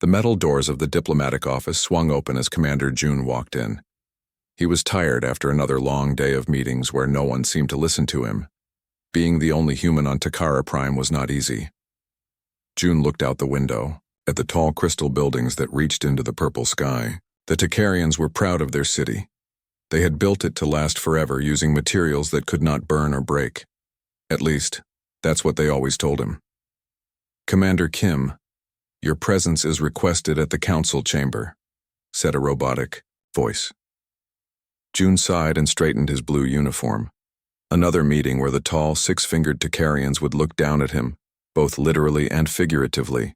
The metal doors of the diplomatic office swung open as Commander June walked in. He was tired after another long day of meetings where no one seemed to listen to him. Being the only human on Takara Prime was not easy. June looked out the window, at the tall crystal buildings that reached into the purple sky. The Takarians were proud of their city. They had built it to last forever using materials that could not burn or break. At least, that's what they always told him. "Commander Kim, your presence is requested at the council chamber," said a robotic voice. June sighed and straightened his blue uniform. Another meeting where the tall, six-fingered Takarians would look down at him, both literally and figuratively.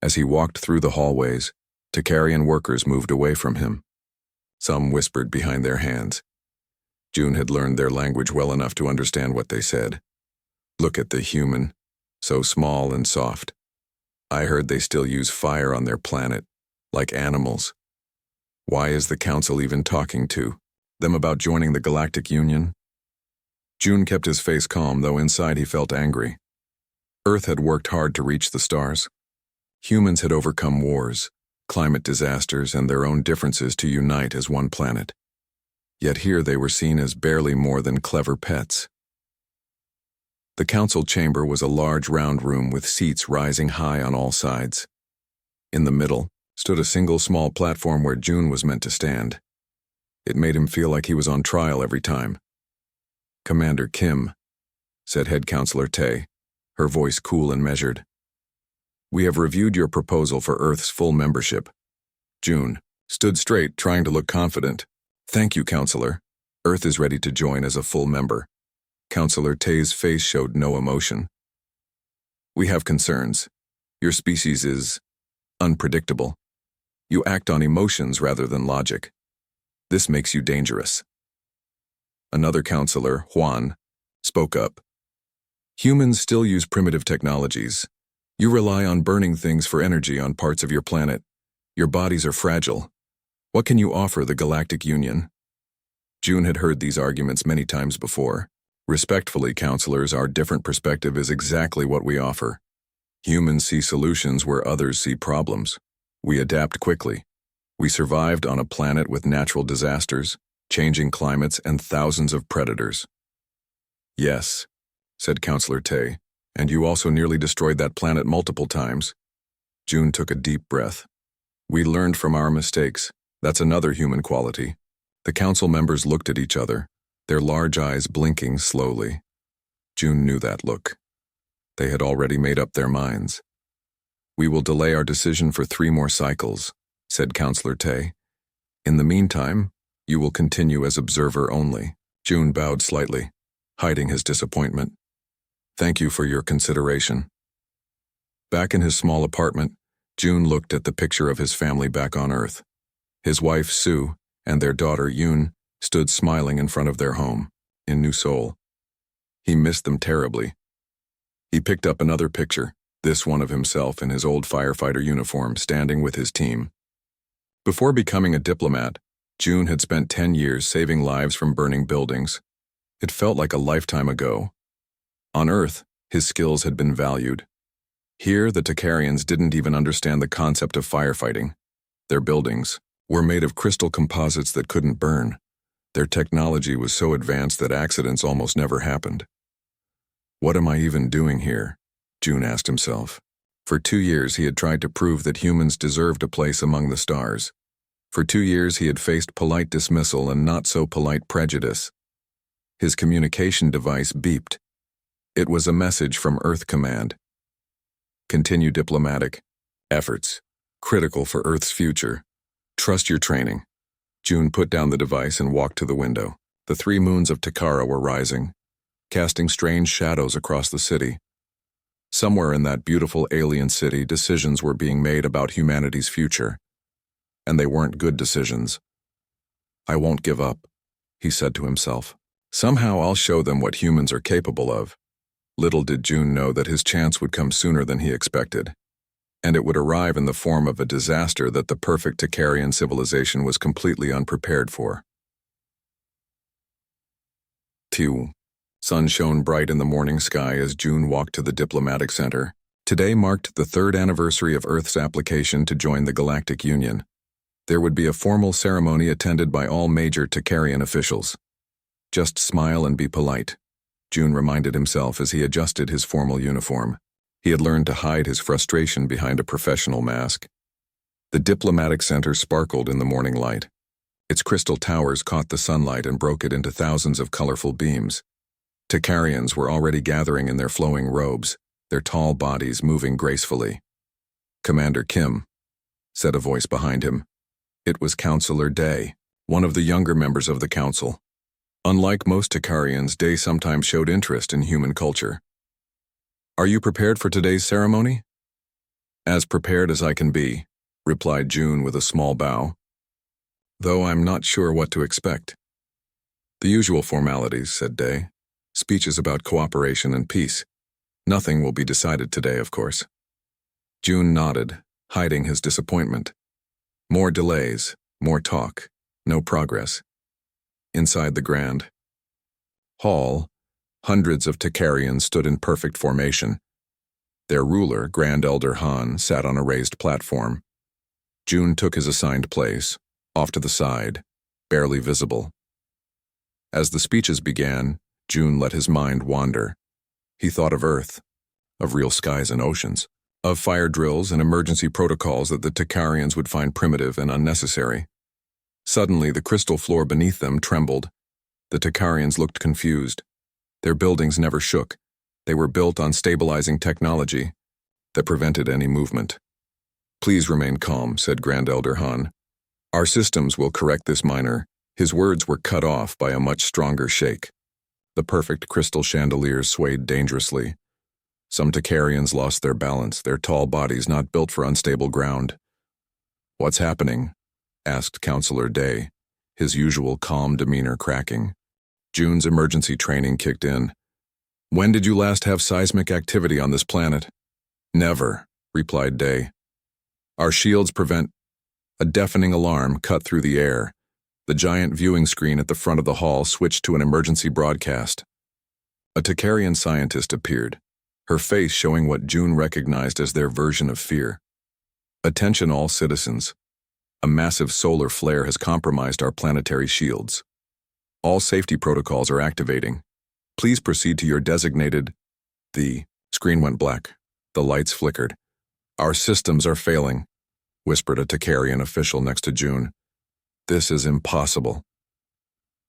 As he walked through the hallways, Takarian workers moved away from him. Some whispered behind their hands. June had learned their language well enough to understand what they said. "Look at the human, so small and soft. I heard they still use fire on their planet, like animals. Why is the council even talking to them about joining the Galactic Union?" June kept his face calm, though inside he felt angry. Earth had worked hard to reach the stars. Humans had overcome wars, climate disasters, and their own differences to unite as one planet. Yet here they were seen as barely more than clever pets. The council chamber was a large round room with seats rising high on all sides. In the middle stood a single small platform where June was meant to stand. It made him feel like he was on trial every time. "Commander Kim," said Head Counselor Tay, her voice cool and measured. "We have reviewed your proposal for Earth's full membership." June stood straight, trying to look confident. "Thank you, Counselor. Earth is ready to join as a full member." Counselor Tay's face showed no emotion. "We have concerns. Your species is unpredictable. You act on emotions rather than logic. This makes you dangerous." Another counselor, Juan, spoke up. "Humans still use primitive technologies. You rely on burning things for energy on parts of your planet. Your bodies are fragile. What can you offer the Galactic Union?" June had heard these arguments many times before. "Respectfully, counselors, our different perspective is exactly what we offer. Humans see solutions where others see problems. We adapt quickly. We survived on a planet with natural disasters, changing climates, and thousands of predators." "Yes," said Counselor Tay, "and you also nearly destroyed that planet multiple times." June took a deep breath. "We learned from our mistakes. That's another human quality." The council members looked at each other, their large eyes blinking slowly. June knew that look. They had already made up their minds. "We will delay our decision for 3 more cycles," said Counselor Tay. "In the meantime, you will continue as observer only." June bowed slightly, hiding his disappointment. "Thank you for your consideration." Back in his small apartment, June looked at the picture of his family back on Earth. His wife, Sue, and their daughter, Yoon, stood smiling in front of their home, in New Seoul. He missed them terribly. He picked up another picture, this one of himself in his old firefighter uniform, standing with his team. Before becoming a diplomat, June had spent 10 years saving lives from burning buildings. It felt like a lifetime ago. On Earth, his skills had been valued. Here, the Takarians didn't even understand the concept of firefighting. Their buildings were made of crystal composites that couldn't burn. Their technology was so advanced that accidents almost never happened. "What am I even doing here?" June asked himself. For 2 years he had tried to prove that humans deserved a place among the stars. For 2 years he had faced polite dismissal and not so polite prejudice. His communication device beeped. It was a message from Earth Command. "Continue diplomatic efforts. Critical for Earth's future. Trust your training." June put down the device and walked to the window. The 3 moons of Takara were rising, casting strange shadows across the city. Somewhere in that beautiful alien city, decisions were being made about humanity's future. And they weren't good decisions. "I won't give up," he said to himself. "Somehow I'll show them what humans are capable of." Little did June know that his chance would come sooner than he expected. And it would arrive in the form of a disaster that the perfect Takarian civilization was completely unprepared for. 2. Sun shone bright in the morning sky as June walked to the diplomatic center. Today marked the 3rd anniversary of Earth's application to join the Galactic Union. There would be a formal ceremony attended by all major Takarian officials. Just smile and be polite, June reminded himself as he adjusted his formal uniform. He had learned to hide his frustration behind a professional mask. The diplomatic center sparkled in the morning light. Its crystal towers caught the sunlight and broke it into thousands of colorful beams. Takarians were already gathering in their flowing robes, their tall bodies moving gracefully. "Commander Kim," said a voice behind him. It was Counselor Day, one of the younger members of the council. Unlike most Takarians, Day sometimes showed interest in human culture. "Are you prepared for today's ceremony?" "As prepared as I can be," replied June with a small bow. "Though I'm not sure what to expect." "The usual formalities," said Day. "Speeches about cooperation and peace. Nothing will be decided today, of course." June nodded, hiding his disappointment. More delays, more talk, no progress. Inside the grand hall, hundreds of Takarians stood in perfect formation. Their ruler, Grand Elder Han, sat on a raised platform. June took his assigned place, off to the side, barely visible. As the speeches began, June let his mind wander. He thought of Earth, of real skies and oceans, of fire drills and emergency protocols that the Takarians would find primitive and unnecessary. Suddenly, the crystal floor beneath them trembled. The Takarians looked confused. Their buildings never shook. They were built on stabilizing technology that prevented any movement. "Please remain calm," said Grand Elder Han. "Our systems will correct this minor." His words were cut off by a much stronger shake. The perfect crystal chandeliers swayed dangerously. Some Takarians lost their balance, their tall bodies not built for unstable ground. "What's happening?" asked Counselor Day, his usual calm demeanor cracking. June's emergency training kicked in. "When did you last have seismic activity on this planet?" "Never," replied Day. "Our shields prevent—" A deafening alarm cut through the air. The giant viewing screen at the front of the hall switched to an emergency broadcast. A Takarian scientist appeared, her face showing what June recognized as their version of fear. "Attention all citizens. A massive solar flare has compromised our planetary shields. All safety protocols are activating. Please proceed to your designated—" The screen went black. The lights flickered. "Our systems are failing," whispered a Takarian official next to June. "This is impossible."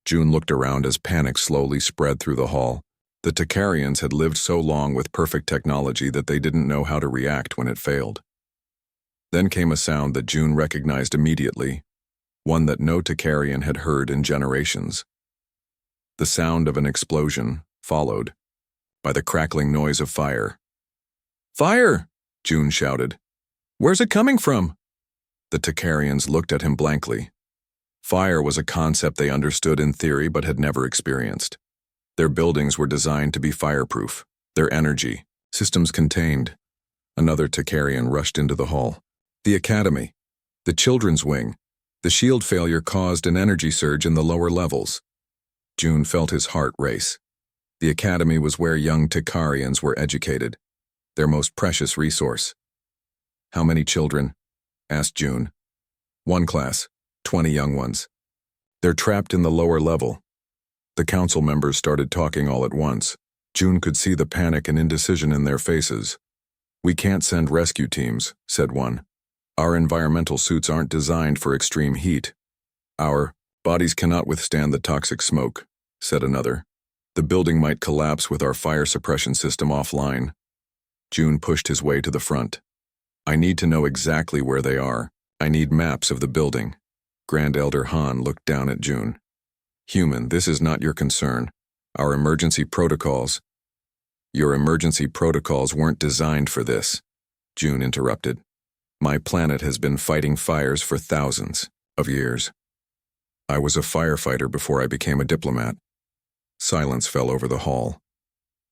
June looked around as panic slowly spread through the hall. The Takarians had lived so long with perfect technology that they didn't know how to react when it failed. Then came a sound that June recognized immediately, one that no Takarian had heard in generations. The sound of an explosion, followed by the crackling noise of fire. "Fire!" June shouted. "Where's it coming from?" The Takarians looked at him blankly. Fire was a concept they understood in theory but had never experienced. Their buildings were designed to be fireproof, their energy systems contained. Another Takarian rushed into the hall. "The academy, the children's wing. The shield failure caused an energy surge in the lower levels." June felt his heart race. The academy was where young Takarians were educated, their most precious resource. "How many children?" asked June. "One class, 20 young ones. They're trapped in the lower level." The council members started talking all at once. June could see the panic and indecision in their faces. "We can't send rescue teams," said one. "Our environmental suits aren't designed for extreme heat. Our bodies cannot withstand the toxic smoke," said another. "The building might collapse with our fire suppression system offline." June pushed his way to the front. "I need to know exactly where they are. I need maps of the building." Grand Elder Han looked down at June. "Human, this is not your concern. Our emergency protocols—" "Your emergency protocols weren't designed for this," June interrupted. "My planet has been fighting fires for thousands of years. I was a firefighter before I became a diplomat." Silence fell over the hall.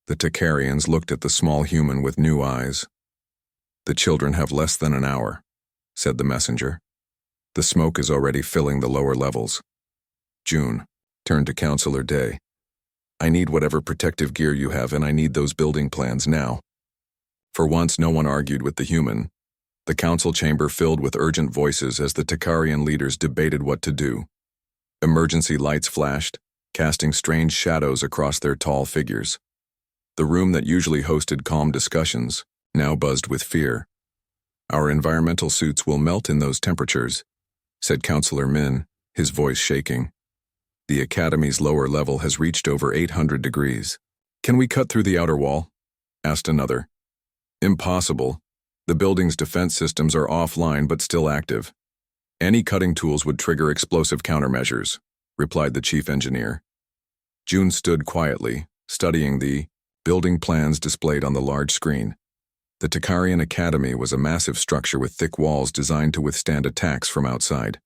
The Takarians looked at the small human with new eyes. "The children have less than an hour," said the messenger. "The smoke is already filling the lower levels." June turned to Counselor Day. "I need whatever protective gear you have, and I need those building plans now." For once, no one argued with the human. The council chamber filled with urgent voices as the Takarian leaders debated what to do. Emergency lights flashed, casting strange shadows across their tall figures. The room that usually hosted calm discussions now buzzed with fear. "Our environmental suits will melt in those temperatures," said Councillor Min, his voice shaking. "The Academy's lower level has reached over 800 degrees. Can we cut through the outer wall?" asked another. "Impossible. The building's defense systems are offline but still active. Any cutting tools would trigger explosive countermeasures," replied the chief engineer. June stood quietly, studying the building plans displayed on the large screen. The Takarian Academy was a massive structure with thick walls designed to withstand attacks from outside.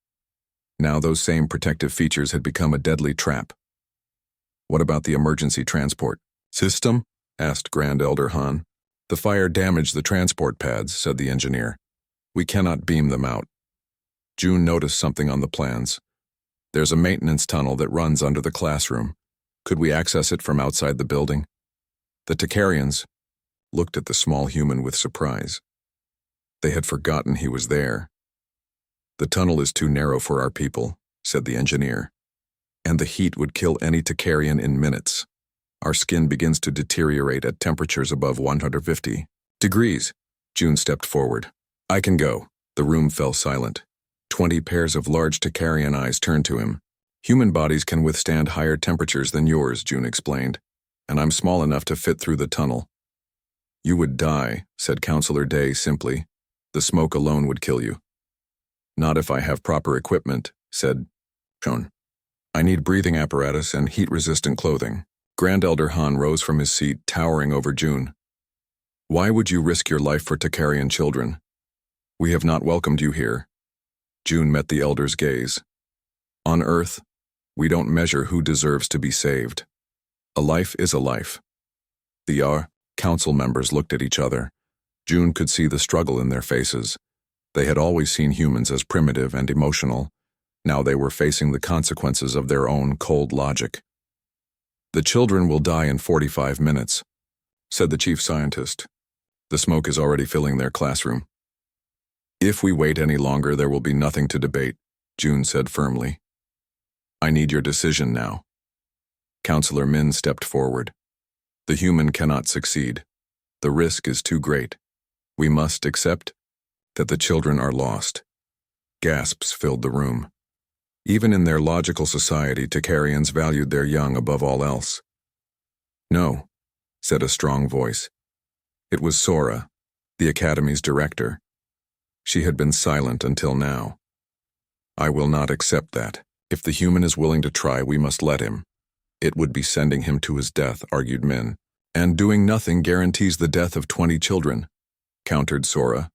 Now those same protective features had become a deadly trap. "What about the emergency transport system?" asked Grand Elder Han. "The fire damaged the transport pads," said the engineer. "We cannot beam them out." June noticed something on the plans. "There's a maintenance tunnel that runs under the classroom. Could we access it from outside the building?" The Takarians looked at the small human with surprise. They had forgotten he was there. "The tunnel is too narrow for our people," said the engineer. "And the heat would kill any Takarian in minutes. Our skin begins to deteriorate at temperatures above 150 degrees. June stepped forward. "I can go." The room fell silent. 20 pairs of large Takarian eyes turned to him. "Human bodies can withstand higher temperatures than yours," June explained, "and I'm small enough to fit through the tunnel." "You would die," said Councillor Day simply. "The smoke alone would kill you." "Not if I have proper equipment," said Shon. "I need breathing apparatus and heat-resistant clothing." Grand Elder Han rose from his seat, towering over June. "Why would you risk your life for Takarian children? We have not welcomed you here." June met the elder's gaze. "On Earth, we don't measure who deserves to be saved. A life is a life." The council members looked at each other. June could see the struggle in their faces. They had always seen humans as primitive and emotional. Now they were facing the consequences of their own cold logic. "The children will die in 45 minutes, said the chief scientist. "The smoke is already filling their classroom." "If we wait any longer, there will be nothing to debate," June said firmly. "I need your decision now." Councillor Min stepped forward. "The human cannot succeed. The risk is too great. We must accept that the children are lost." Gasps filled the room. Even in their logical society, Takarians valued their young above all else. "No," said a strong voice. It was Sora, the Academy's director. She had been silent until now. "I will not accept that. If the human is willing to try, we must let him. It would be sending him to his death," argued Min. "And doing nothing guarantees the death of 20 children," countered Sora.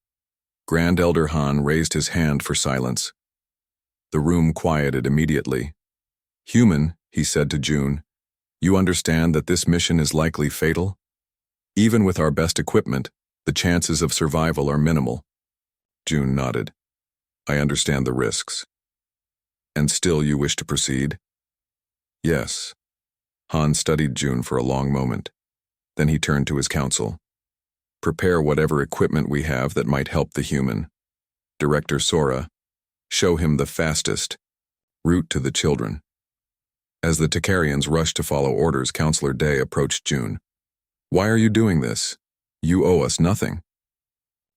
Grand Elder Han raised his hand for silence. The room quieted immediately. "Human," he said to June, "you understand that this mission is likely fatal? Even with our best equipment, the chances of survival are minimal." June nodded. "I understand the risks." "And still you wish to proceed?" "Yes." Han studied June for a long moment. Then he turned to his council. "Prepare whatever equipment we have that might help the human. Director Sora, show him the fastest route to the children." As the Takarians rushed to follow orders, Councillor Day approached June. "Why are you doing this? You owe us nothing."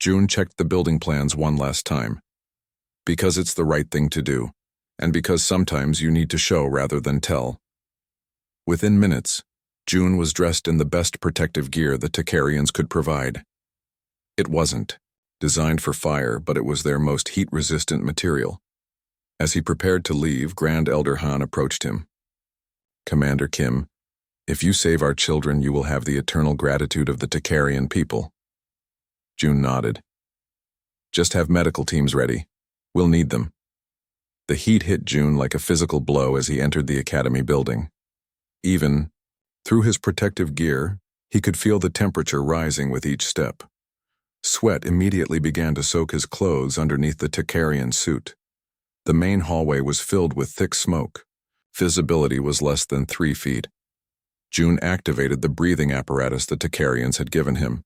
June checked the building plans one last time. "Because it's the right thing to do, and because sometimes you need to show rather than tell." Within minutes, June was dressed in the best protective gear the Takarians could provide. It wasn't designed for fire, but it was their most heat-resistant material. As he prepared to leave, Grand Elder Han approached him. "Commander Kim, if you save our children, you will have the eternal gratitude of the Takarian people." June nodded. "Just have medical teams ready. We'll need them." The heat hit June like a physical blow as he entered the academy building. Even through his protective gear, he could feel the temperature rising with each step. Sweat immediately began to soak his clothes underneath the Takarian suit. The main hallway was filled with thick smoke. Visibility was less than 3 feet. June activated the breathing apparatus the Takarians had given him.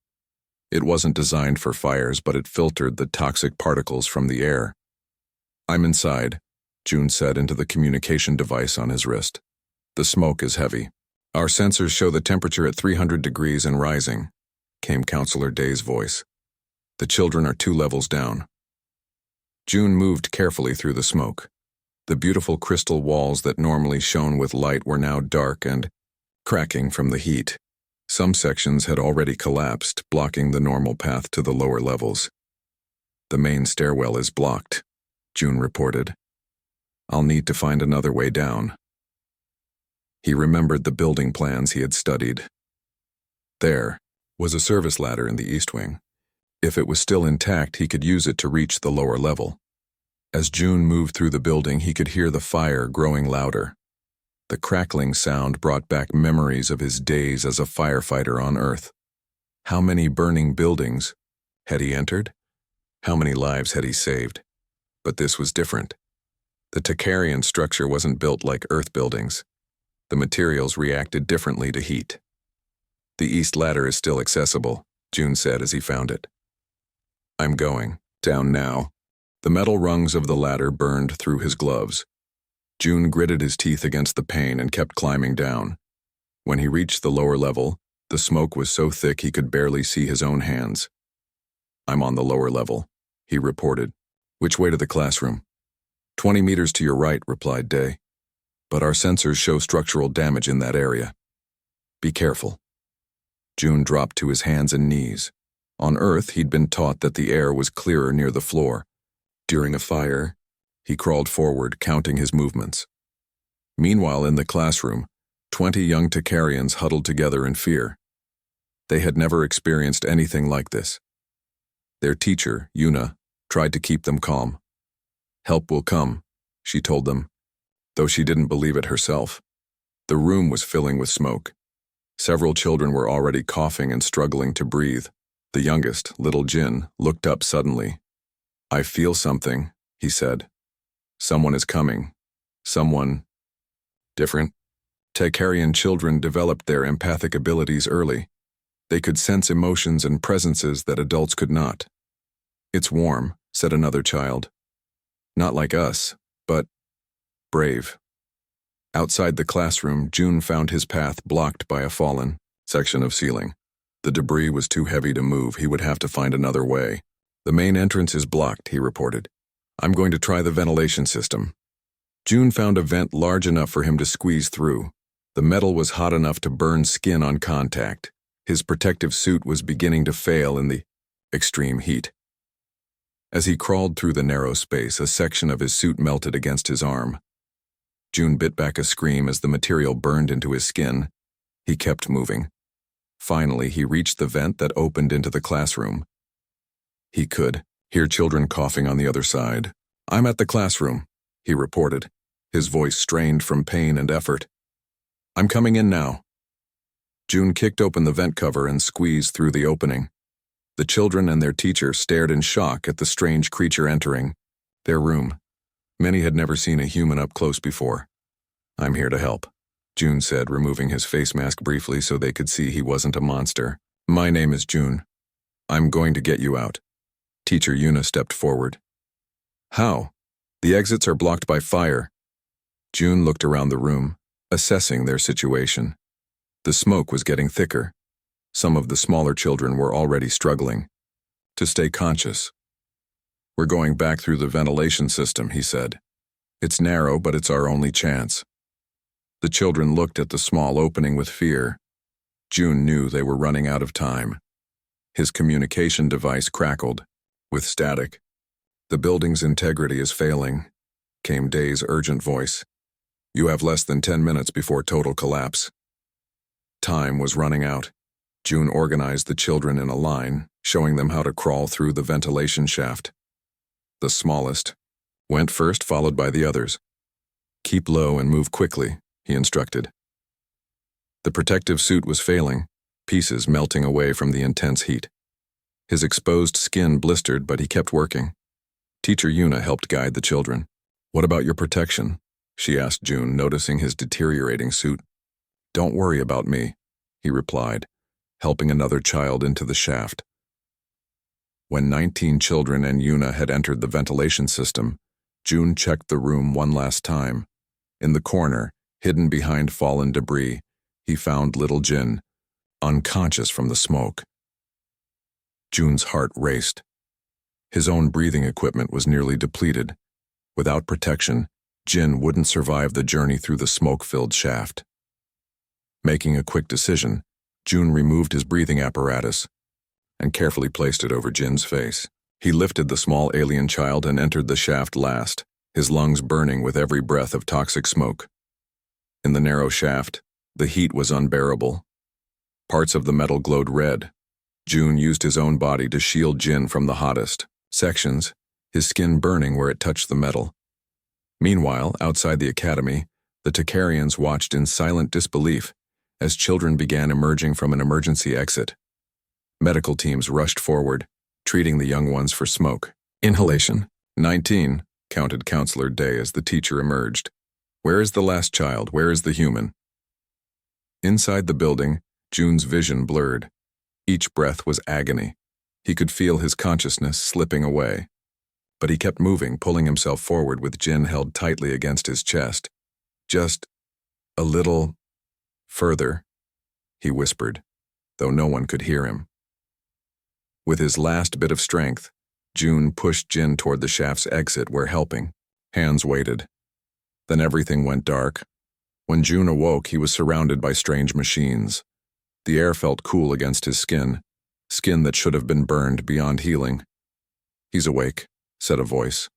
It wasn't designed for fires, but it filtered the toxic particles from the air. "I'm inside," June said into the communication device on his wrist. "The smoke is heavy. Our sensors show the temperature at 300 degrees and rising," came Counselor Day's voice. "The children are 2 levels down." June moved carefully through the smoke. The beautiful crystal walls that normally shone with light were now dark and cracking from the heat. Some sections had already collapsed, blocking the normal path to the lower levels. "The main stairwell is blocked," June reported. "I'll need to find another way down." He remembered the building plans he had studied. There was a service ladder in the east wing. If it was still intact, he could use it to reach the lower level. As June moved through the building, he could hear the fire growing louder. The crackling sound brought back memories of his days as a firefighter on Earth. How many burning buildings had he entered? How many lives had he saved? But this was different. The Takarian structure wasn't built like Earth buildings. The materials reacted differently to heat. "The east ladder is still accessible," June said as he found it. "I'm going down now." The metal rungs of the ladder burned through his gloves. June gritted his teeth against the pain and kept climbing down. When he reached the lower level, the smoke was so thick he could barely see his own hands. "I'm on the lower level," he reported. "Which way to the classroom?" 20 meters to your right," replied Day. "But our sensors show structural damage in that area. Be careful." June dropped to his hands and knees. On Earth, he'd been taught that the air was clearer near the floor. During a fire, he crawled forward, counting his movements. Meanwhile, in the classroom, 20 young Takarians huddled together in fear. They had never experienced anything like this. Their teacher, Yuna, tried to keep them calm. "Help will come," she told them, though she didn't believe it herself. The room was filling with smoke. Several children were already coughing and struggling to breathe. The youngest, little Jin, looked up suddenly. "I feel something," he said. "Someone is coming. Someone different." Takarian children developed their empathic abilities early. They could sense emotions and presences that adults could not. "It's warm," said another child. "Not like us, but brave." Outside the classroom, June found his path blocked by a fallen section of ceiling. The debris was too heavy to move. He would have to find another way. "The main entrance is blocked," he reported. "I'm going to try the ventilation system." June found a vent large enough for him to squeeze through. The metal was hot enough to burn skin on contact. His protective suit was beginning to fail in the extreme heat. As he crawled through the narrow space, a section of his suit melted against his arm. June bit back a scream as the material burned into his skin. He kept moving. Finally, he reached the vent that opened into the classroom. He could hear children coughing on the other side. "I'm at the classroom," he reported, his voice strained from pain and effort. "I'm coming in now." June kicked open the vent cover and squeezed through the opening. The children and their teacher stared in shock at the strange creature entering their room. Many had never seen a human up close before. "I'm here to help," June said, removing his face mask briefly so they could see he wasn't a monster. "My name is June. I'm going to get you out." Teacher Yuna stepped forward. "How? The exits are blocked by fire." June looked around the room, assessing their situation. The smoke was getting thicker. Some of the smaller children were already struggling to stay conscious. "We're going back through the ventilation system," he said. "It's narrow, but it's our only chance." The children looked at the small opening with fear. June knew they were running out of time. His communication device crackled with static. "The building's integrity is failing," came Day's urgent voice. "You have less than 10 minutes before total collapse." Time was running out. June organized the children in a line, showing them how to crawl through the ventilation shaft. The smallest went first, followed by the others. "Keep low and move quickly," he instructed. The protective suit was failing, pieces melting away from the intense heat. His exposed skin blistered, but he kept working. Teacher Yuna helped guide the children. "What about your protection?" she asked June, noticing his deteriorating suit. "Don't worry about me," he replied, helping another child into the shaft. When 19 children and Yuna had entered the ventilation system, June checked the room one last time. In the corner, hidden behind fallen debris, he found little Jin, unconscious from the smoke. June's heart raced. His own breathing equipment was nearly depleted. Without protection, Jin wouldn't survive the journey through the smoke-filled shaft. Making a quick decision, June removed his breathing apparatus and carefully placed it over Jin's face. He lifted the small alien child and entered the shaft last, his lungs burning with every breath of toxic smoke. In the narrow shaft, the heat was unbearable. Parts of the metal glowed red. June used his own body to shield Jin from the hottest sections, his skin burning where it touched the metal. Meanwhile, outside the academy, the Takarians watched in silent disbelief as children began emerging from an emergency exit. Medical teams rushed forward, treating the young ones for smoke inhalation. 19, counted Counselor Day as the teacher emerged. Where is the last child? Where is the human? Inside the building, June's vision blurred. Each breath was agony. He could feel his consciousness slipping away. But he kept moving, pulling himself forward with Jin held tightly against his chest. Just a little further, he whispered, though no one could hear him. With his last bit of strength, June pushed Jin toward the shaft's exit where helping hands waited. Then everything went dark. When June awoke, he was surrounded by strange machines. The air felt cool against his skin that should have been burned beyond healing. He's awake, said a voice.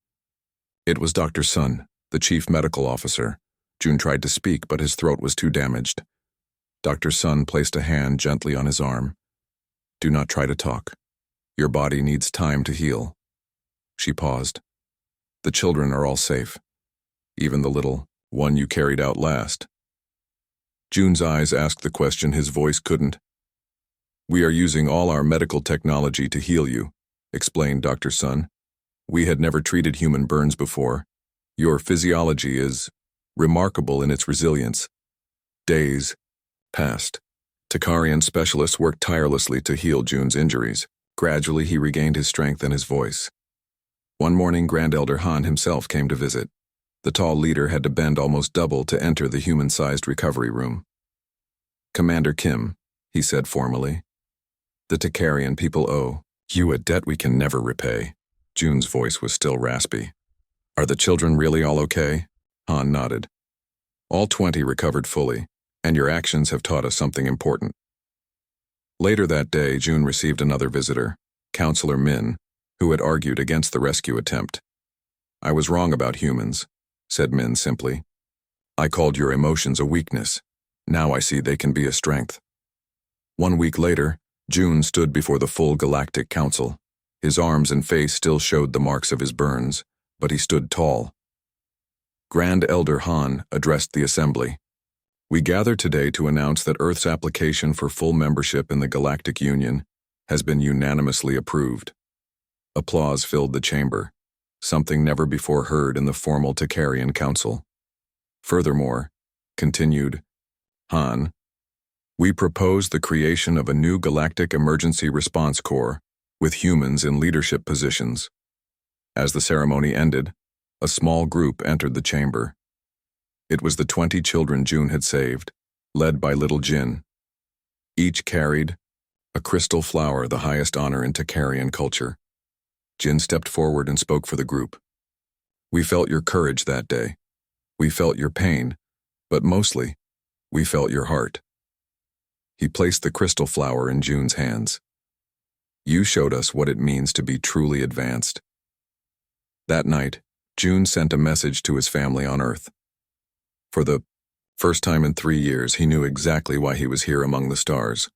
It was Dr. Sun, the chief medical officer. June tried to speak, but his throat was too damaged. Dr. Sun placed a hand gently on his arm. Do not try to talk. Your body needs time to heal. She paused. The children are all safe. Even the little one you carried out last. June's eyes asked the question his voice couldn't. We are using all our medical technology to heal you, explained Dr. Sun. We had never treated human burns before. Your physiology is remarkable in its resilience. Days passed. Takarian specialists worked tirelessly to heal June's injuries. Gradually, he regained his strength and his voice. One morning, Grand Elder Han himself came to visit. The tall leader had to bend almost double to enter the human-sized recovery room. Commander Kim, he said formally, the Takarian people owe you a debt we can never repay. June's voice was still raspy. Are the children really all okay? Han nodded. All 20 recovered fully, and your actions have taught us something important. Later that day, June received another visitor, Counselor Min, who had argued against the rescue attempt. I was wrong about humans, said Min simply. I called your emotions a weakness. Now I see they can be a strength. 1 week later, June stood before the full Galactic Council. His arms and face still showed the marks of his burns, but he stood tall. Grand Elder Han addressed the assembly. We gather today to announce that Earth's application for full membership in the Galactic Union has been unanimously approved. Applause filled the chamber, something never before heard in the formal Takarian Council. Furthermore, continued Han, we propose the creation of a new Galactic Emergency Response Corps with humans in leadership positions. As the ceremony ended, a small group entered the chamber. It was the 20 children June had saved, led by little Jin. Each carried a crystal flower, the highest honor in Takarian culture. Jin stepped forward and spoke for the group. We felt your courage that day. We felt your pain, but mostly, we felt your heart. He placed the crystal flower in June's hands. You showed us what it means to be truly advanced. That night, June sent a message to his family on Earth. For the first time in 3 years, he knew exactly why he was here among the stars.